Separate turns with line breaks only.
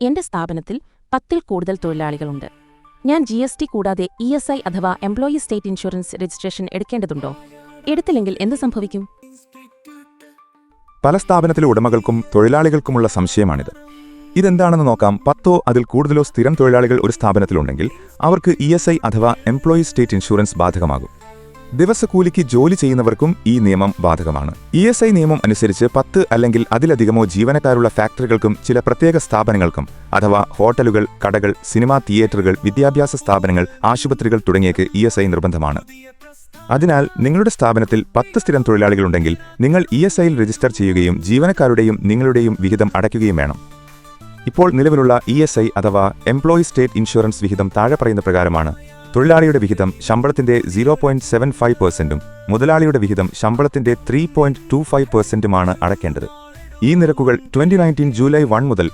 എന്റെ സ്ഥാപനത്തിൽ 10-ൽ കൂടുതൽ തൊഴിലാളികളുണ്ട്. ഞാൻ GST കൂടാതെ ESI അഥവാ എംപ്ലോയി സ്റ്റേറ്റ് ഇൻഷുറൻസ് രജിസ്ട്രേഷൻ എടുക്കേണ്ടതുണ്ടോ? എടുത്തില്ലെങ്കിൽ എന്ത് സംഭവിക്കും?
പല സ്ഥാപനത്തിലെ ഉടമകൾക്കും തൊഴിലാളികൾക്കുമുള്ള സംശയമാണിത്. ഇതെന്താണെന്ന് നോക്കാം. 10ഓ അതിൽ കൂടുതലോ സ്ഥിരം തൊഴിലാളികൾ ഒരു സ്ഥാപനത്തിലുണ്ടെങ്കിൽ അവർക്ക് ESI അഥവാ എംപ്ലോയി സ്റ്റേറ്റ് ഇൻഷുറൻസ് ബാധകമാകും. ദിവസക്കൂലിക്ക് ജോലി ചെയ്യുന്നവർക്കും ഈ നിയമം ബാധകമാണ്. ESI നിയമം അനുസരിച്ച് 10 അല്ലെങ്കിൽ അതിലധികമോ ജീവനക്കാരുള്ള ഫാക്ടറികൾക്കും ചില പ്രത്യേക സ്ഥാപനങ്ങൾക്കും അഥവാ ഹോട്ടലുകൾ, കടകൾ, സിനിമാ തിയേറ്ററുകൾ, വിദ്യാഭ്യാസ സ്ഥാപനങ്ങൾ, ആശുപത്രികൾ തുടങ്ങിയവയ്ക്ക് ESI നിർബന്ധമാണ്. അതിനാൽ നിങ്ങളുടെ സ്ഥാപനത്തിൽ 10 സ്ഥിരം തൊഴിലാളികളുണ്ടെങ്കിൽ നിങ്ങൾ ESIയിൽ രജിസ്റ്റർ ചെയ്യുകയും ജീവനക്കാരുടെയും നിങ്ങളുടെയും വിഹിതം അടയ്ക്കുകയും വേണം. ഇപ്പോൾ നിലവിലുള്ള ESI അഥവാ എംപ്ലോയി സ്റ്റേറ്റ് ഇൻഷുറൻസ് വിഹിതം താഴെ പറയുന്ന പ്രകാരമാണ്. തൊഴിലാളിയുടെ വിഹിതം ശമ്പളത്തിന്റെ 0.75%ഉം മുതലാളിയുടെ വിഹിതം ശമ്പളത്തിന്റെ 3.25%ഉമാണ് അടയ്ക്കേണ്ടത്. ഈ നിരക്കുകൾ 2019 ജൂലൈ 1 മുതൽ